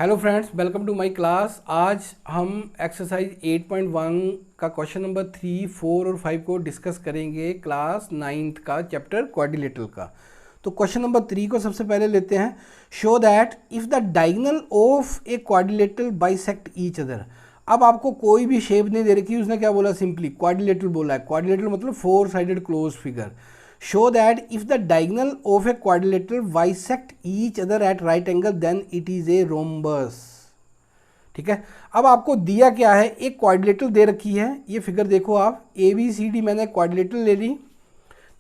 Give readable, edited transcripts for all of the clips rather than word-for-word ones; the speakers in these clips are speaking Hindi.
Hello friends, welcome to my class. आज हम एक्सरसाइज 8.1 का क्वेश्चन नंबर 3, 4 और 5 को डिस्कस करेंगे क्लास 9th का चैप्टर क्वाड्रिलेटरल का। तो क्वेश्चन नंबर 3 को सबसे पहले लेते हैं। Show that if the diagonal of a quadrilateral bisect each other. अब आपको कोई भी शेप नहीं दे रखी, उसने क्या बोला, सिंपली क्वाड्रिलेटरल बोला है। क्वाड्रिलेटरल मतलब 4 sided close figure. Show that if the diagonal of a quadrilateral bisect each other at right angle then it is a rhombus। ठीक है, अब आपको दिया क्या है, एक क्वाड्रिलेटरल दे रखी है। ये फिगर देखो आप, ए बी सी डी मैंने क्वाड्रिलेटरल ले ली।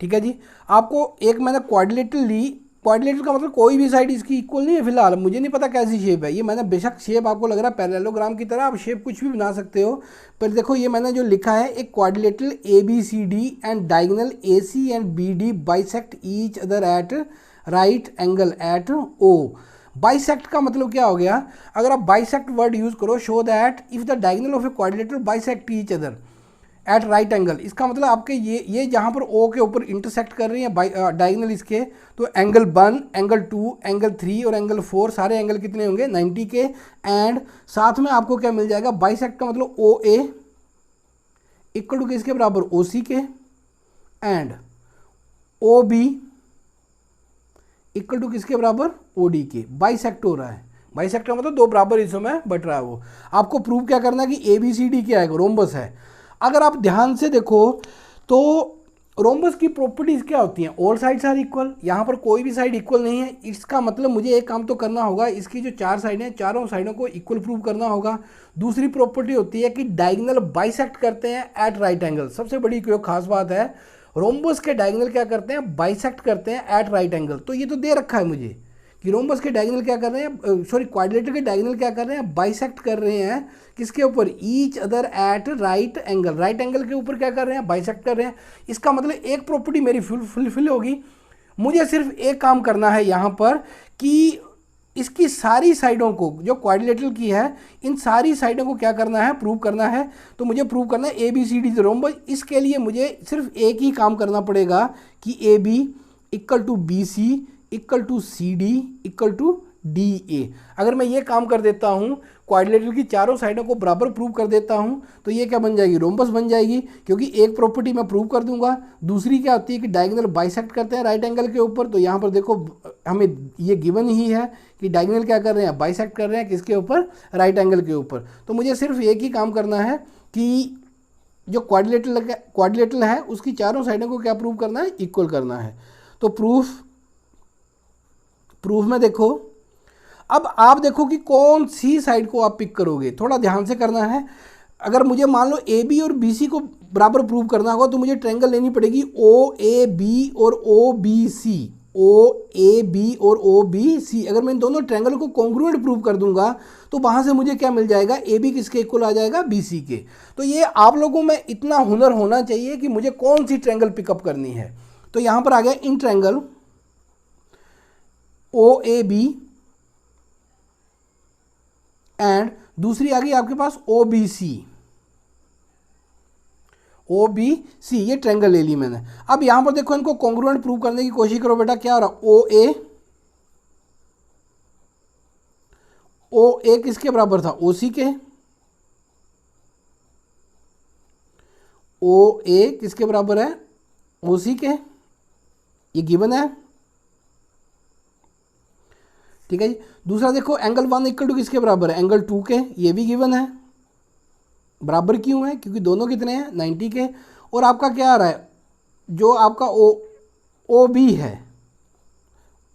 ठीक है जी, आपको एक मैंने क्वाड्रिलेटरल ली। क्वाड्रिलेटरल का मतलब कोई भी साइड इसकी इक्वल नहीं है फिलहाल, मुझे नहीं पता कैसी शेप है ये। मैंने बेशक शेप आपको लग रहा है पैरेललोग्राम की तरह, आप शेप कुछ भी बना सकते हो, पर देखो ये मैंने जो लिखा है, एक quadrilateral A B C D and diagonal A C and B D bisect each other at right angle at O. Bisect का मतलब क्या हो गया, अगर आप बाइसेक्ट वर्ड यूज करो, show that if the diagonal of a quadrilateral bisect each other at right angle, इसका मतलब आपके ये जहाँ पर ओ के ऊपर इंटरसेक्ट कर रही है डायगोनल इसके, तो एंगल 1, एंगल 2, एंगल 3 और एंगल 4 सारे एंगल कितने होंगे, 90 के। एंड साथ में आपको क्या मिल जाएगा, बाइसेक्ट का मतलब ओ ए इक्वल टू किसके बराबर, ओ सी के, and O B equal to किसके बराबर, ओ डी के। बाइसेक्ट हो रहा है, बाइसेक्ट का मतलब दो बराबर हिस्सों में बट रहा है वो। आपको प्रूव क्या करना है कि ए बी सी डी क्या है, रोम्बस है। अगर आप ध्यान से देखो तो रोम्बस की प्रॉपर्टीज क्या होती हैं, ऑल साइड्स आर इक्वल। यहाँ पर कोई भी साइड इक्वल नहीं है, इसका मतलब मुझे एक काम तो करना होगा, इसकी जो चार साइडें हैं चारों साइडों को इक्वल प्रूव करना होगा। दूसरी प्रॉपर्टी होती है कि डायगोनल बाइसेक्ट करते हैं एट राइट एंगल। सबसे बड़ी कोई खास बात है, रोम्बस के डायगोनल क्या करते हैं, बाइसेक्ट करते हैं एट राइट एंगल। तो ये तो दे रखा है मुझे कि रोम्बस के डायगोनल क्या कर रहे हैं, सॉरी क्वाड्रिलेटरल के डायगोनल क्या कर रहे हैं, बाइसेक्ट कर रहे हैं किसके ऊपर, each other at right angle. Right angle के ऊपर क्या कर रहे हैं, बाइसेक्ट कर रहे हैं। इसका मतलब एक प्रॉपर्टी मेरी फुलफिल होगी। मुझे सिर्फ एक काम करना है यहाँ पर कि इसकी सारी साइडों को, जो क्वाड्रिलेटरल की है, इन सारी साइडों को क्या करना है, प्रूव करना है। तो मुझे प्रूव करना है A B C D rhombus. इसके लिए मुझे सिर्फ एक ही काम करना पड़ेगा कि A B equal to B C equal to C D equal to D A. अगर मैं ये काम कर देता हूँ, क्वाड्रिलेटरल की चारों साइडों को बराबर प्रूव कर देता हूँ, तो ये क्या बन जाएगी, रोम्बस बन जाएगी। क्योंकि एक प्रॉपर्टी मैं प्रूव कर दूंगा। दूसरी क्या होती है कि डायगोनल बाइसेक्ट करते हैं राइट एंगल के ऊपर। तो यहाँ पर देखो हमें ये गिवन ही है कि डायगोनल क्या कर रहे हैं, बाइसेक्ट कर रहे हैं किसके ऊपर, राइट एंगल के ऊपर। तो मुझे सिर्फ एक ही काम करना है कि जो क्वाड्रिलेटरल है उसकी चारों साइडों को क्या प्रूव करना है, इक्वल करना है। तो प्रूफ में देखो, अब आप देखो कि कौन सी साइड को आप पिक करोगे, थोड़ा ध्यान से करना है। अगर मुझे मान लो ए बी और बी सी को बराबर प्रूव करना होगा, तो मुझे ट्रायंगल लेनी पड़ेगी ओ ए बी और O B C, O A B और ओ बी सी। अगर मैं इन दोनों ट्रायंगल को कॉन्ग्रुएंट प्रूव कर दूंगा, तो वहां से मुझे क्या मिल जाएगा, ए बी किसके इक्वल आ जाएगा, बी सी के। तो ये आप लोगों में इतना हुनर होना चाहिए कि मुझे कौन सी ट्रायंगल पिकअप करनी है। तो यहां पर आ गया in triangle O A B and दूसरी आ गई आपके पास ओ बी सी, ओ बी सी। ये ट्रायंगल ले ली मैंने। अब यहां पर देखो, इनको कॉन्ग्रुएंट प्रूव करने की कोशिश करो बेटा। क्या हो रहा, ओ ए किसके बराबर था, ओ सी के। ओ ए किसके बराबर है, ओ सी के। ये गिवन है, ठीक है जी। दूसरा देखो, एंगल 1 इक्वल टू किसके बराबर है, एंगल 2 के। ये भी गिवन है। बराबर क्यों है, क्योंकि दोनों कितने हैं, 90 के। और आपका क्या आ रहा है, जो आपका ओ बी है,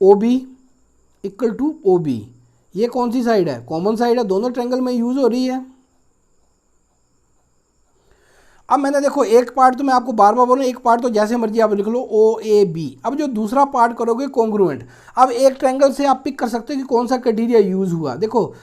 O B equal to O B. ये कौन सी साइड है, कॉमन साइड है, दोनों ट्रायंगल में यूज हो रही है। अब मैंने देखो एक पार्ट तो मैं आपको बार बार बोल रहा हूँ, एक पार्ट तो जैसे मर्जी आप लिख लो, ओ ए बी। अब जो दूसरा पार्ट करोगे कॉन्ग्रुएंट। अब एक ट्रायंगल से आप पिक कर सकते हो कि कौन सा क्राइटेरिया यूज हुआ। देखो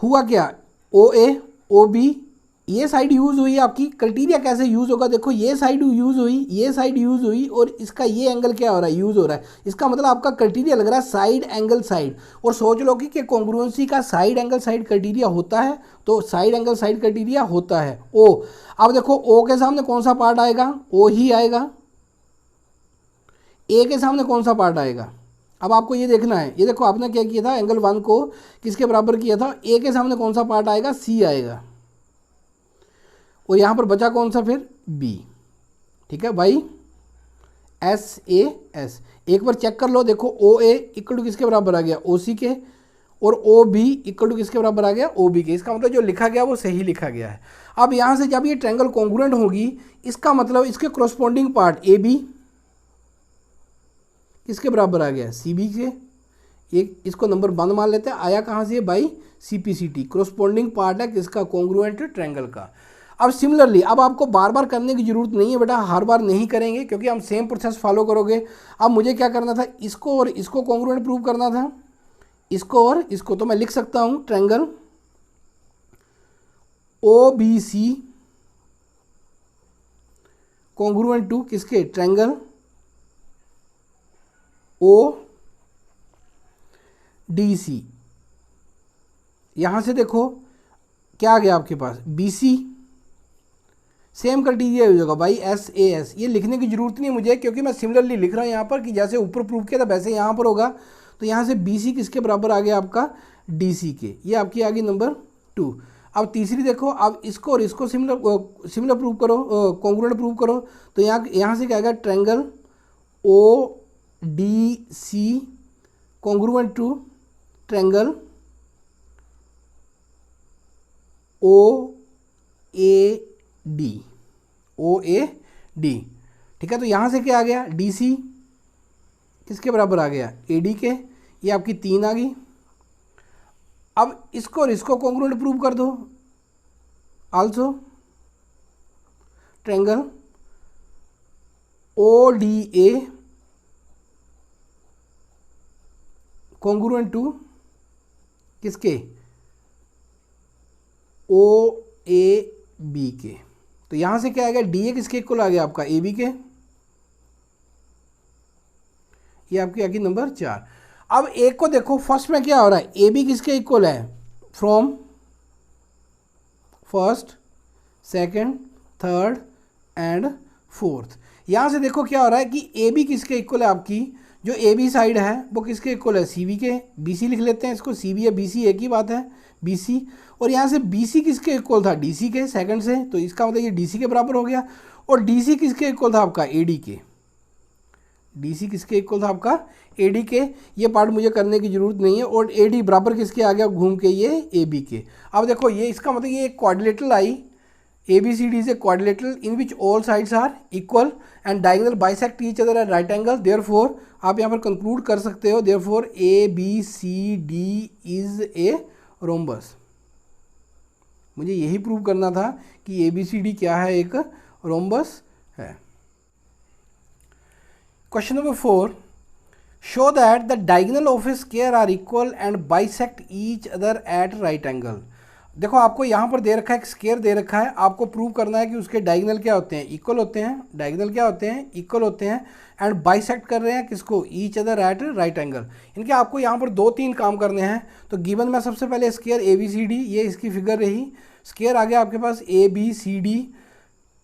हुआ क्या, ओ ए ओ बी, ये साइड यूज हुई आपकी। क्राइटेरिया कैसे यूज होगा, देखो ये साइड यूज हुई, ये साइड यूज हुई, और इसका ये एंगल क्या हो रहा है, यूज हो रहा है। इसका मतलब आपका क्राइटेरिया लग रहा है साइड एंगल साइड। और सोच लो कि कॉन्ग्रुएंसी का साइड एंगल साइड क्राइटेरिया होता है, तो साइड एंगल साइड क्राइटेरिया होता है ओ। अब देखो ओ के सामने कौन सा पार्ट आएगा, ओ ही आएगा। ए के सामने कौन सा पार्ट आएगा, अब आपको ये देखना है, ये देखो आपने क्या किया था, एंगल 1 को किसके बराबर किया था, ए के सामने कौन सा पार्ट आएगा, सी आएगा, और यहाँ पर बचा कौन सा फिर, बी। ठीक है भाई, एस ए एस, एक बार चेक कर लो, देखो ओ ए इक्वल टू किसके बराबर आ गया, ओ सी के, और ओ बी इक्वल टू किसके बराबर आ गया, ओ बी के। इसका मतलब जो लिखा गया वो सही लिखा गया है। अब यहाँ से जब ये ट्रायंगल कॉन्ग्रुएंट होगी, इसका मतलब इसके कोरस्पॉन्डिंग पार्ट ए बी किसके बराबर आ गया, सी बी के। एक इसको नंबर 1 मान लेते हैं, आया कहाँ से, by C P C T, corresponding part है किसका, कॉन्ग्रुएंट ट्रायंगल का। अब सिमिलरली, अब आपको बार बार करने की जरूरत नहीं है बेटा, हर बार नहीं करेंगे क्योंकि हम सेम प्रोसेस फॉलो करोगे। अब मुझे क्या करना था, इसको और इसको कॉन्ग्रुएंट प्रूव करना था, इसको और इसको, तो मैं लिख सकता हूं triangle O B C congruent to किसके, ट्रायंगल ओ डी सी। यहां से देखो क्या आ गया आपके पास, बी सी, सेम क्राइटेरिया हो जाएगा भाई, एस ए एस। ये लिखने की जरूरत नहीं है मुझे क्योंकि मैं सिमिलरली लिख रहा हूँ यहाँ पर कि जैसे ऊपर प्रूव किया था वैसे यहाँ पर होगा। तो यहाँ से बी सी किसके बराबर आ गया आपका, डी सी के। ये आपकी आ गई नंबर 2। अब तीसरी देखो, अब इसको और इसको सिमिलर प्रूव करो, कॉन्ग्रुएंट प्रूव करो। तो यहाँ से क्या आएगा, triangle O D C congruent to triangle O A D, O A D. ठीक है, तो यहाँ से क्या आ गया, डी सी किसके बराबर आ गया, ए डी के। ये आपकी 3 आ गई। अब इसको और इसको कॉन्ग्रुएंट प्रूव कर दो, also triangle O D A congruent to किसके, ओ ए बी के। तो यहां से क्या आ गया, डी ए किसके इक्वल आ गया आपका, ए बी के। ये आपकी आ गई नंबर 4। अब एक को देखो, फर्स्ट में क्या हो रहा है, ए बी किसके इक्वल है, from first, second, third and fourth. यहां से देखो क्या हो रहा है कि ए बी किसके इक्वल है, आपकी जो ए बी साइड है वो किसके इक्वल है, सी बी के। बी सी लिख लेते हैं इसको, सी बी या बी सी एक ही बात है, बी सी। और यहाँ से बी सी किसके इक्वल था, डी सी के, सेकंड से। तो इसका मतलब ये डी सी के बराबर हो गया। और डी सी किसके इक्वल था आपका, ए डी के। डी सी किसके इक्वल था आपका, ए डी के। ये पार्ट मुझे करने की जरूरत नहीं है। और ए डी बराबर किसके आ गया घूम के, ये ए बी के। अब देखो ये इसका मतलब ये एक क्वाड्रिलेटरल आई, A B C D is a quadrilateral in which all sides are equal and diagonal bisect each other at right angle. Therefore आप यहाँ पर कंक्लूड कर सकते हो, therefore A B C D is a rhombus. मुझे यही प्रूव करना था कि ए बी सी डी क्या है, एक रोम्बस है। Question number 4, show that the diagonal of a square are equal and bisect each other at right angle. देखो आपको यहाँ पर दे रखा है, एक स्क्वायर दे रखा है, आपको प्रूव करना है कि उसके डायगोनल क्या होते हैं, इक्वल होते हैं। डायगोनल क्या होते हैं, इक्वल होते हैं। एंड बाइसेक्ट कर रहे हैं किसको, each other at right angle. इनके आपको यहाँ पर 2-3 काम करने हैं। तो गिवन में सबसे पहले square A B C D, ये इसकी फिगर रही। स्क्वायर आ गया आपके पास ए बी सी डी।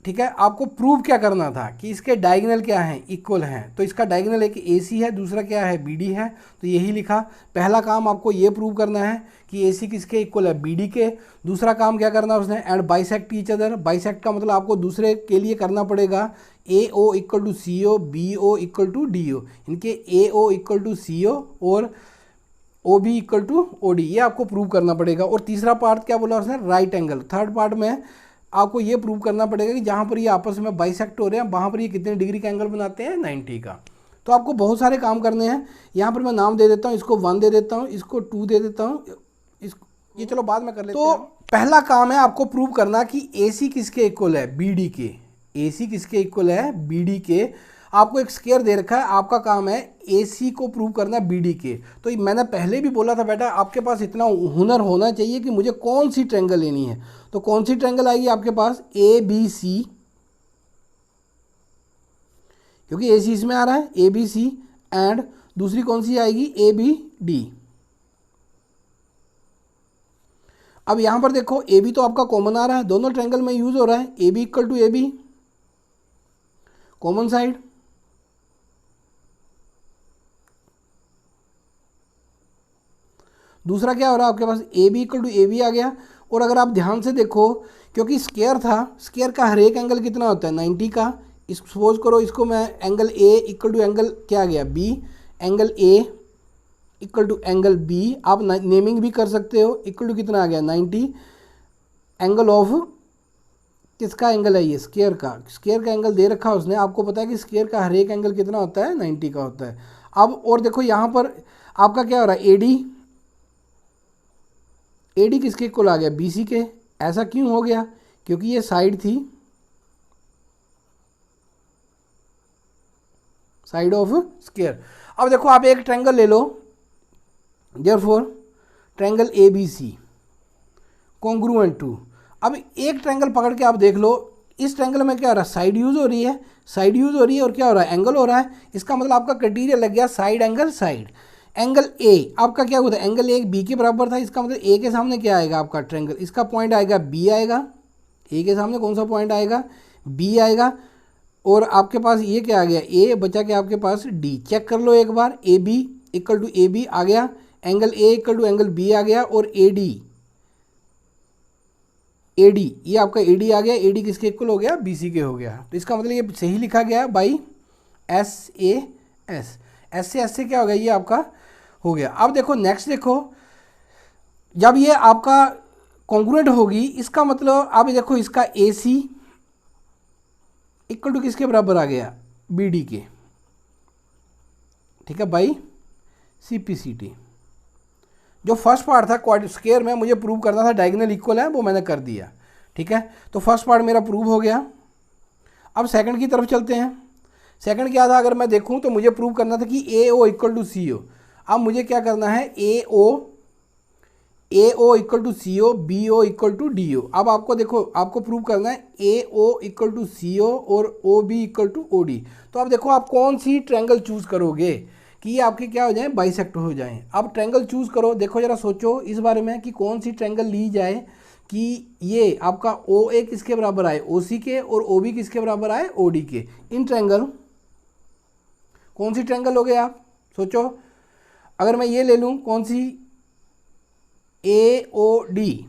ठीक है, आपको प्रूव क्या करना था कि इसके डायगोनल क्या हैं, इक्वल हैं। तो इसका डायगोनल एक ए सी है, दूसरा क्या है, बी डी है। तो यही लिखा। पहला काम आपको ये प्रूव करना है कि ए सी किसके इक्वल है, बी डी के। दूसरा काम क्या करना है उसने, and bisect each other. Bisect का मतलब आपको दूसरे के लिए करना पड़ेगा, A O equal to C O, B O equal to D O. इनके A O equal to C O और O B equal to O D, ये आपको प्रूव करना पड़ेगा। और तीसरा पार्ट क्या बोला उसने, राइट एंगल। थर्ड पार्ट में आपको ये प्रूव करना पड़ेगा कि जहाँ पर ये आपस में बाइसेक्ट हो रहे हैं वहाँ पर ये कितने डिग्री का एंगल बनाते हैं, 90 का। तो आपको बहुत सारे काम करने हैं। यहाँ पर मैं नाम दे देता हूँ, इसको 1 दे देता हूँ, इसको 2 दे देता हूँ, ये चलो बाद में कर लेते हैं। तो पहला काम है आपको प्रूव करना कि ए सी किसके इक्वल है, बी डी के। ए सी किसके इक्वल है, बी डी के। आपको एक स्क्वायर दे रखा है, आपका काम है ए सी को प्रूव करना बी डी के। तो मैंने पहले भी बोला था बेटा, आपके पास इतना हुनर होना चाहिए कि मुझे कौन सी ट्रायंगल लेनी है। तो कौन सी ट्रायंगल आएगी आपके पास, ए बी सी, क्योंकि ए सी इसमें आ रहा है, ए बी सी। एंड दूसरी कौन सी आएगी, ए बी डी। अब यहां पर देखो ए बी तो आपका कॉमन आ रहा है, दोनों ट्रायंगल में यूज हो रहा है। A B equal to A B, common side. दूसरा क्या हो रहा है आपके पास, A B equal to A B आ गया। और अगर आप ध्यान से देखो, क्योंकि स्क्वायर था, स्क्वायर का हर एक एंगल कितना होता है 90 का। इस सपोज करो इसको मैं angle A equal to angle क्या आ गया B, angle A equal to angle B, आप नेमिंग भी कर सकते हो, इक्वल टू कितना आ गया 90, एंगल ऑफ किसका एंगल है ये, स्क्वायर का। स्क्वायर का एंगल दे रखा है उसने, आपको पता है कि स्क्वायर का हर एक एंगल कितना होता है 90 का होता है। अब और देखो यहाँ पर आपका क्या हो रहा है, एडी, एडी किसके इक्वल आ गया, बीसी के। ऐसा क्यों हो गया, क्योंकि ये साइड थी, साइड ऑफ स्क्वायर। अब देखो आप एक ट्रायंगल ले लो, therefore triangle A B C congruent to. अब एक ट्रायंगल पकड़ के आप देख लो, इस ट्रायंगल में क्या हो रहा है, साइड यूज हो रही है, साइड यूज हो रही है और क्या हो रहा है, एंगल हो रहा है। इसका मतलब आपका क्राइटेरिया लग गया side angle side. Angle A आपका क्या होता है, एंगल ए बी के बराबर था, इसका मतलब ए के सामने क्या आएगा आपका ट्रायंगल, इसका पॉइंट आएगा बी आएगा, ए के सामने कौन सा पॉइंट आएगा, बी आएगा। और आपके पास ये क्या आ गया, ए बचा के आपके पास डी। चेक कर लो एक बार, A B equal to A B आ गया, angle A equal to angle B आ गया, और ए डी, ए डी ये आपका ए डी आ गया, ए डी किसके इक्वल हो गया, बी सी के हो गया। तो इसका मतलब ये सही लिखा गया by S A S, S से क्या हो गया, ये आपका हो गया। अब देखो नेक्स्ट देखो, जब ये आपका कॉन्ग्रुएंट होगी, इसका मतलब अब देखो इसका ए सी इक्वल टू किसके बराबर आ गया, बी डी के, ठीक है by C P C T. जो फर्स्ट पार्ट था क्वाड्रेटिक स्क्वायर में मुझे प्रूव करना था डायगोनल इक्वल है, वो मैंने कर दिया, ठीक है। तो फर्स्ट पार्ट मेरा प्रूव हो गया। अब सेकंड की तरफ चलते हैं। सेकंड क्या था, अगर मैं देखूं तो मुझे प्रूव करना था कि ए ओ इक्वल टू सी ओ। अब मुझे क्या करना है, A O equal to C O, B O equal to D O. अब आपको देखो, आपको प्रूव करना है A O equal to C O और O B equal to O D. तो अब देखो आप कौन सी ट्रायंगल चूज़ करोगे कि ये आपके क्या हो जाए, बाइसेक्ट हो जाएं। अब ट्रायंगल चूज़ करो, देखो जरा सोचो इस बारे में कि कौन सी ट्रायंगल ली जाए कि ये आपका ओ ए किसके बराबर आए, ओ सी के, और ओ बी किसके बराबर आए, ओ डी के। इन ट्रायंगल कौन सी ट्रायंगल हो गए आप सोचो। अगर मैं ये ले लूँ कौन सी, A O D,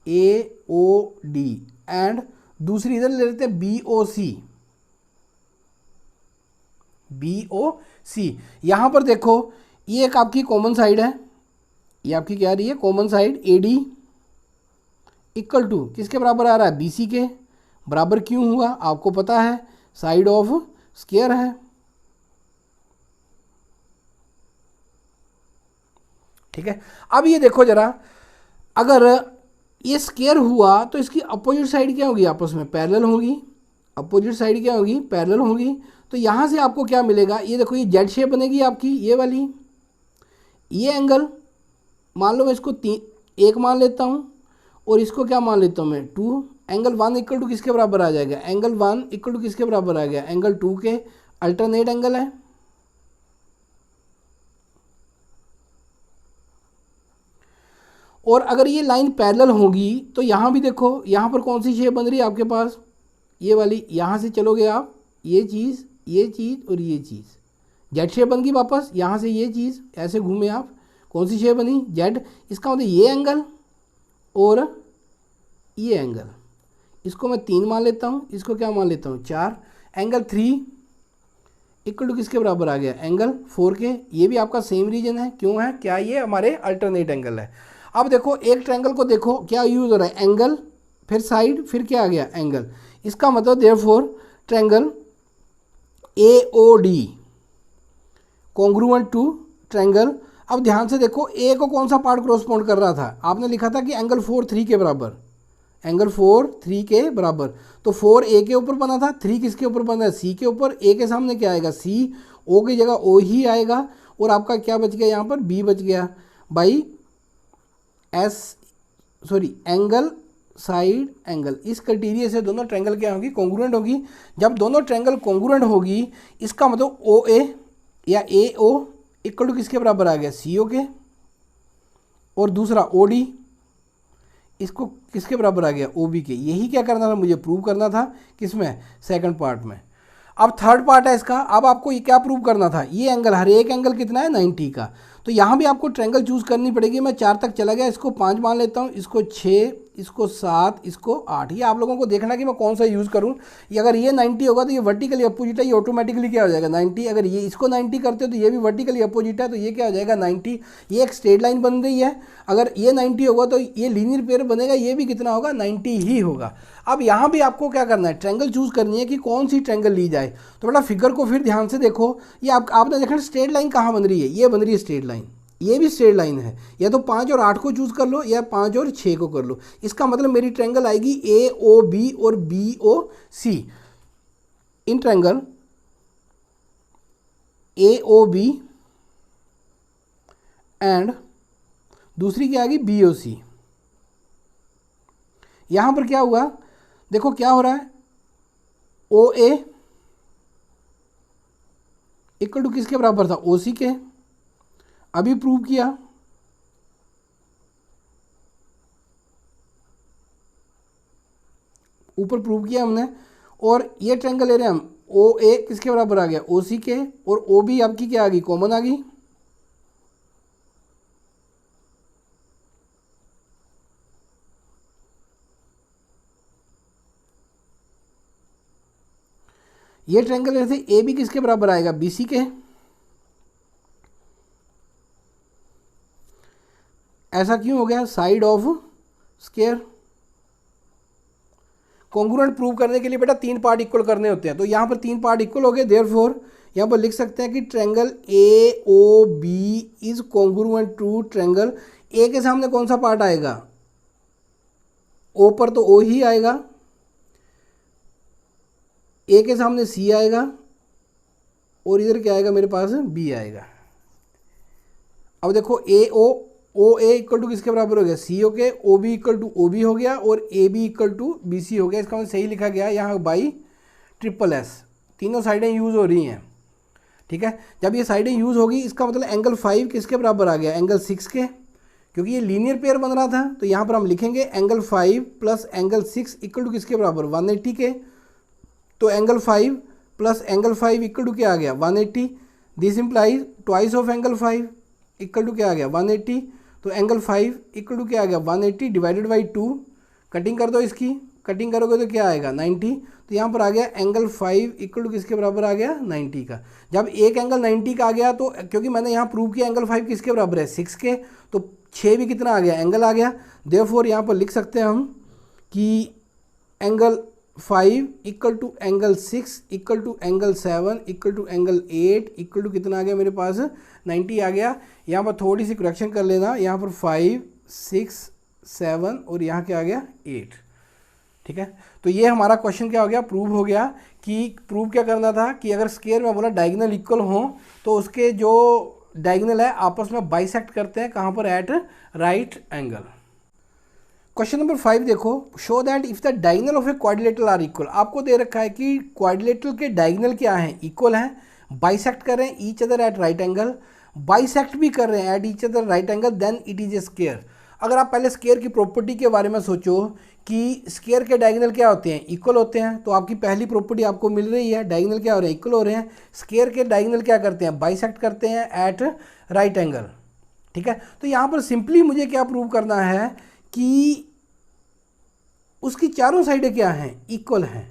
A O D, and दूसरी इधर ले लेते हैं B O C, B O सी। यहां पर देखो ये एक आपकी कॉमन साइड है, ये आपकी क्या आ रही है, common side. A D equal to किसके बराबर आ रहा है, बी सी के बराबर। क्यों हुआ आपको पता है, साइड ऑफ स्क्वायर है, ठीक है। अब ये देखो जरा, अगर ये स्क्वायर हुआ तो इसकी अपोजिट साइड क्या होगी, आपस में पैरेलल होगी। अपोजिट साइड क्या होगी, पैरेलल होगी। तो यहाँ से आपको क्या मिलेगा, ये देखो ये जेड शेप बनेगी आपकी, ये वाली। ये एंगल मान लो मैं इसको एक मान लेता हूँ, और इसको क्या मान लेता हूँ मैं 2। एंगल 1 इक्वल टू किसके बराबर आ जाएगा, एंगल 1 इक्वल टू किसके बराबर आ गया, एंगल 2 के। अल्टरनेट एंगल है। और अगर ये लाइन पैरेलल होगी तो यहाँ भी देखो, यहाँ पर कौन सी शेप बन रही है आपके पास, ये वाली। यहाँ से चलोगे आप, ये चीज़ और ये चीज़, जेड शेप बन गई वापस। यहाँ से ये चीज़ ऐसे घूमे आप, कौन सी शेप बनी, जेड। इसका मतलब ये एंगल और ये एंगल, इसको मैं 3 मान लेता हूँ, इसको क्या मान लेता हूँ 4। एंगल 3 इक्वल टू किसके बराबर आ गया, एंगल 4 के। ये भी आपका सेम रीजन है, क्यों है, क्या ये हमारे अल्टरनेट एंगल है। अब देखो एक ट्रायंगल को देखो क्या यूज़ हो रहा है, एंगल फिर साइड फिर क्या आ गया, एंगल। इसका मतलब therefore triangle A O D congruent to triangle. अब ध्यान से देखो, ए को कौन सा पार्ट क्रॉसपोंड कर रहा था, आपने लिखा था कि एंगल 4 3 के बराबर, एंगल 4 3 के बराबर। तो 4 ए के ऊपर बना था, 3 किसके ऊपर बना है, सी के ऊपर। ए के सामने क्या आएगा, सी, ओ की जगह ओ ही आएगा, और आपका क्या बच गया यहाँ पर, बी बच गया बाई एंगल साइड एंगल। इस क्राइटेरिया से दोनों ट्रायंगल क्या होगी, कॉन्ग्रुएंट होगी। जब दोनों ट्रायंगल कॉन्ग्रुएंट होगी, इसका मतलब ओ ए या ए ओ इक्वल टू किसके बराबर आ गया, सी ओ के। और दूसरा ओ डी, इसको किसके बराबर आ गया, ओ बी के। यही क्या करना था, मुझे प्रूव करना था, किसमें, सेकंड पार्ट में। अब थर्ड पार्ट है इसका। अब आपको ये क्या प्रूव करना था, ये एंगल, हर एक एंगल कितना है 90 का। तो तो यहाँ भी आपको ट्रायंगल चूज़ करनी पड़ेगी। मैं 4 तक चला गया, इसको 5 मान लेता हूँ, इसको 6, इसको 7, इसको 8। ये आप लोगों को देखना कि मैं कौन सा यूज़ करूँ। ये अगर ये 90 होगा तो ये वर्टिकली अपोजिट है, ये ऑटोमेटिकली क्या हो जाएगा 90। अगर ये इसको 90 करते हो तो ये भी वर्टिकली अपोजिट है, तो ये क्या हो जाएगा 90। ये एक स्ट्रेट लाइन बन रही है। अगर ये 90 होगा तो ये लीनियर पेयर बनेगा, ये भी कितना होगा 90 ही होगा। अब यहाँ भी आपको क्या करना है, ट्रायंगल चूज़ करनी है कि कौन सी ट्रायंगल ली जाए। तो बेटा फिगर को फिर ध्यान से देखो, ये आपने देखा स्ट्रेट लाइन कहाँ बन रही है, ये बन रही है स्ट्रेट लाइन, ये भी स्ट्रेट लाइन है। या तो 5 और 8 को चूज़ कर लो या 5 और 6 को कर लो। इसका मतलब मेरी ट्रायंगल आएगी AOB और BOC। In triangle AOB and दूसरी क्या आएगी BOC। यहां पर क्या हुआ, देखो क्या हो रहा है, OA इक्वल टू किसके बराबर था, OC के। अभी प्रूव किया, ऊपर प्रूव किया हमने। और ये ट्रायंगल ले रहे हैं हम, OA किसके बराबर आ गया, OC के, और OB आपकी क्या आ गई, कॉमन आ गई। ये ट्रायंगल ले रहे थे, AB किसके बराबर आएगा, BC के। ऐसा क्यों हो गया, side of square. Congruent prove करने के लिए बेटा 3 पार्ट इक्वल करने होते हैं, तो यहाँ पर 3 पार्ट इक्वल हो गए। देयरफॉर यहाँ पर लिख सकते हैं कि triangle AOB is congruent to triangle. A के सामने कौन सा पार्ट आएगा, O पर तो O ही आएगा, A के सामने C आएगा, और इधर क्या आएगा मेरे पास, B आएगा। अब देखो OA इक्वल टू किसके बराबर हो गया, CO के, OB इक्वल टू OB हो गया, और AB इक्वल टू BC हो गया। इसका मतलब सही लिखा गया यहाँ बाई SSS। तीनों साइडें यूज़ हो रही हैं, ठीक है। जब ये साइडें यूज़ होगी इसका मतलब एंगल 5 किसके बराबर आ गया, एंगल 6 के, क्योंकि ये लीनियर पेयर बन रहा था। तो यहाँ पर हम लिखेंगे angle 5 plus angle 6 equal to किसके बराबर, 180 के। तो angle 5 plus angle 5 equal to क्या आ गया, 180। This implies twice of angle 5 equal to क्या आ गया, 180। तो एंगल 5 इक्वल टू क्या आ गया, 180 डिवाइडेड बाई 2। कटिंग कर दो, इसकी कटिंग करोगे तो क्या आएगा, 90। तो यहाँ पर आ गया एंगल 5 इक्वल टू किसके बराबर आ गया, 90 का। जब एक एंगल 90 का आ गया तो क्योंकि मैंने यहाँ प्रूव किया एंगल 5 किसके बराबर है, 6 के, तो 6 भी कितना आ गया, एंगल आ गया। देयरफॉर यहाँ पर लिख सकते हैं हम कि angle 5 equal to angle 6 equal to angle 7 equal to angle 8 equal to कितना आ गया मेरे पास, 90 आ गया। यहाँ पर थोड़ी सी करेक्शन कर लेना, यहाँ पर 5, 6, 7 और यहाँ क्या आ गया 8, ठीक है। तो ये हमारा क्वेश्चन क्या हो गया, प्रूव हो गया। कि प्रूव क्या करना था कि अगर स्क्वायर में बोला डायगोनल इक्वल हो तो उसके जो डायगोनल है आपस में बाइसेक्ट करते हैं, कहाँ पर, at right angle. Question number 5 देखो, show that if the diagonal of a quadrilateral are equal. आपको दे रखा है कि क्वाड्रिलेटरल के डायगोनल क्या हैं, इक्वल हैं, बाइसेक्ट कर रहे हैं each other at right angle, bisect भी कर रहे हैं at each other right angle, then it is a square. अगर आप पहले स्क्वायर की प्रॉपर्टी के बारे में सोचो कि स्क्वायर के डायगोनल क्या होते हैं, इक्वल होते हैं, तो आपकी पहली प्रॉपर्टी आपको मिल रही है, डायगोनल क्या हो रहे हैं, इक्वल हो रहे हैं। स्क्वायर के डायगोनल क्या करते हैं, बाइसेक्ट करते हैं एट राइट एंगल, ठीक है। तो यहाँ पर सिंपली मुझे क्या प्रूव करना है कि उसकी चारों साइडें क्या हैं, इक्वल हैं।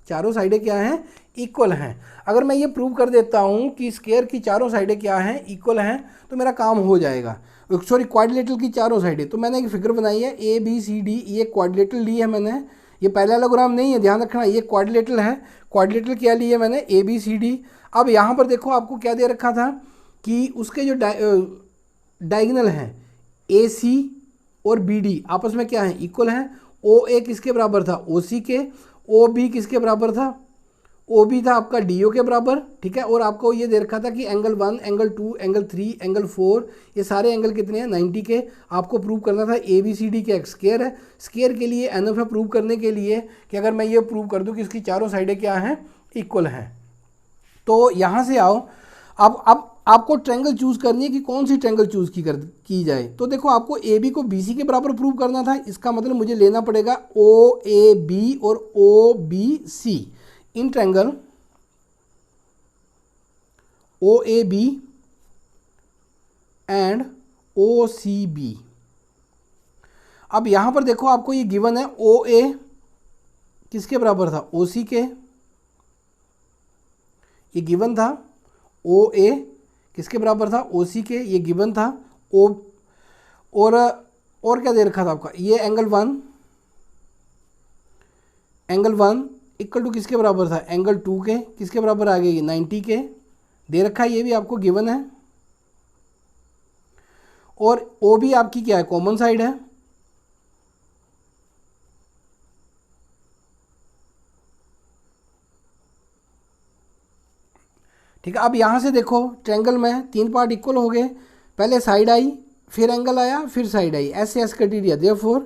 चारों साइडें क्या हैं, इक्वल हैं। अगर मैं ये प्रूव कर देता हूँ कि स्क्वायर की चारों साइडें क्या हैं, इक्वल हैं, तो मेरा काम हो जाएगा। सॉरी, क्वाड्रिलेटरल की चारों साइडें। तो मैंने एक फिगर बनाई है ABCD, ये क्वाड्रिलेटरल ली है मैंने, ये पैरेललोग्राम नहीं है, ध्यान रखना, ये क्वाड्रिलेटरल है। क्वाड्रिलेटरल क्या ली है मैंने, ABCD। अब यहाँ पर देखो आपको क्या दे रखा था कि उसके जो डायगोनल हैं AC और BD आपस में क्या हैं, इक्वल हैं। OA किसके बराबर था, OC के। OB किसके बराबर था, OB था आपका DO के बराबर, ठीक है। और आपको ये दे रखा था कि एंगल 1, एंगल 2, एंगल 3, एंगल 4, ये सारे एंगल कितने हैं, 90 के। आपको प्रूव करना था ABCD के एक स्क्वायर है। स्क्वायर के लिए एनफ है प्रूव करने के लिए कि अगर मैं ये प्रूव कर दूं कि इसकी चारों साइडें क्या हैं, इक्वल हैं। तो यहाँ से आओ, अब आपको ट्रायंगल चूज़ करनी है कि कौन सी ट्रायंगल चूज़ की जाए। तो देखो आपको AB को BC के बराबर प्रूव करना था, इसका मतलब मुझे लेना पड़ेगा OAB और OBC। In triangle OAB and O C B. अब यहाँ पर देखो आपको ये गिवन है ओ ए किसके बराबर था, ओ सी के, ये गिवन था। ओ ए किसके बराबर था, ओ सी के, ये गिवन था। ओ और क्या दे रखा था आपका, ये एंगल वन इक्वल टू किसके बराबर था, एंगल टू के, किसके बराबर आ गया ये 90 के दे रखा है, ये भी आपको गिवन है। और ओ भी आपकी क्या है, कॉमन साइड है। ठीक है, अब यहाँ से देखो ट्रायंगल में 3 पार्ट इक्वल हो गए, पहले साइड आई, फिर एंगल आया, फिर साइड आई, ऐसे ऐसे क्राइटेरिया। Therefore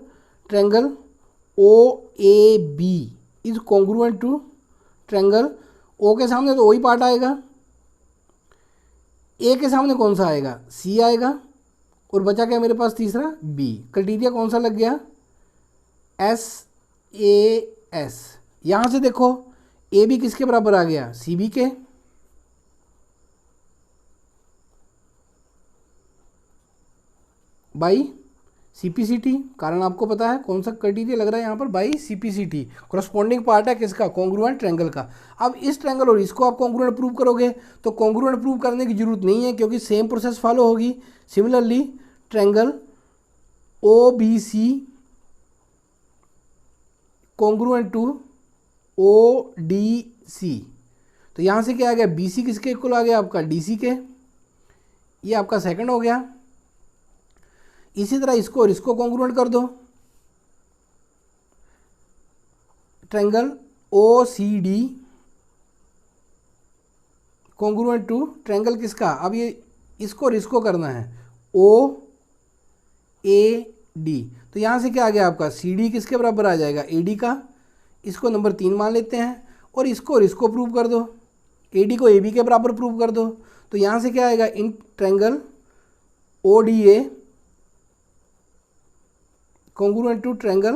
triangle O A B is congruent to triangle O के सामने तो ओ ही पार्ट आएगा, ए के सामने कौन सा आएगा, सी आएगा, और बचा क्या मेरे पास तीसरा, बी। क्राइटेरिया कौन सा लग गया, एस ए एस। यहाँ से देखो ए बी किसके बराबर आ गया, सी बी के। बाई सीपीसीटी, कारण आपको पता है कौन सा क्राइटेरिया लग रहा है यहाँ पर, बाई सीपीसीटी। कॉरस्पॉन्डिंग पार्ट है किसका, कॉन्ग्रुएंट ट्रायंगल का। अब इस ट्रायंगल और इसको आप कॉन्ग्रुएंट प्रूव करोगे तो कॉन्ग्रुएंट प्रूव करने की जरूरत नहीं है, क्योंकि सेम प्रोसेस फॉलो होगी। Similarly triangle O B C congruent to O D C, तो यहाँ से क्या आ गया, बी सी किसके इक्वल आ गया आपका, डी सी के, ये आपका सेकंड हो गया। इसी तरह इसको और इसको कॉन्ग्रुएंट कर दो, triangle O C D congruent to triangle किसका, अब ये इसको और इसको करना है, ओ ए डी, तो यहाँ से क्या आ गया आपका, सी डी किसके बराबर आ जाएगा, ए डी का। इसको नंबर 3 मान लेते हैं, और इसको प्रूव कर दो, ए डी को ए बी के बराबर प्रूव कर दो, तो यहाँ से क्या आएगा, in triangle O D A congruent to triangle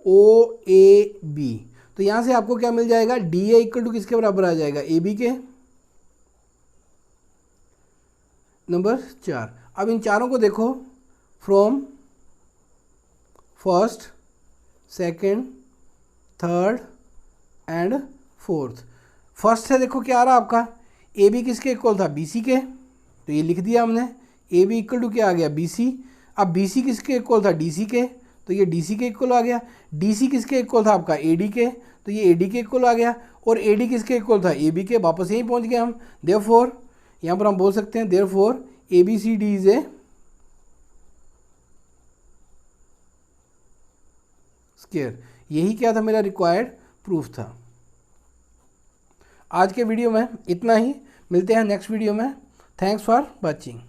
O A B, तो यहाँ से आपको क्या मिल जाएगा, डी ए इक्वल टू किसके बराबर आ जाएगा, ए बी के। नंबर 4। अब इन चारों को देखो, from first, second, third and fourth. First से देखो क्या आ रहा है आपका, ए बी किसके इक्वल था, बी सी के, तो ये लिख दिया हमने, ए बी इक्वल टू क्या आ गया, बी सी। अब बी सी किसके इक्वल था, डी सी के, तो ये डी सी के इक्वल आ गया। डी सी किसके इक्वल था आपका, ए डी के, तो ये ए डी के इक्वल आ गया। और ए डी किसके इक्वल था, ए बी के, वापस यहीं पहुंच गए हम। देयरफॉर यहाँ पर हम बोल सकते हैं, therefore A B C D is a square. यही क्या था, मेरा रिक्वायर्ड प्रूफ था। आज के वीडियो में इतना ही, मिलते हैं नेक्स्ट वीडियो में। Thanks for watching.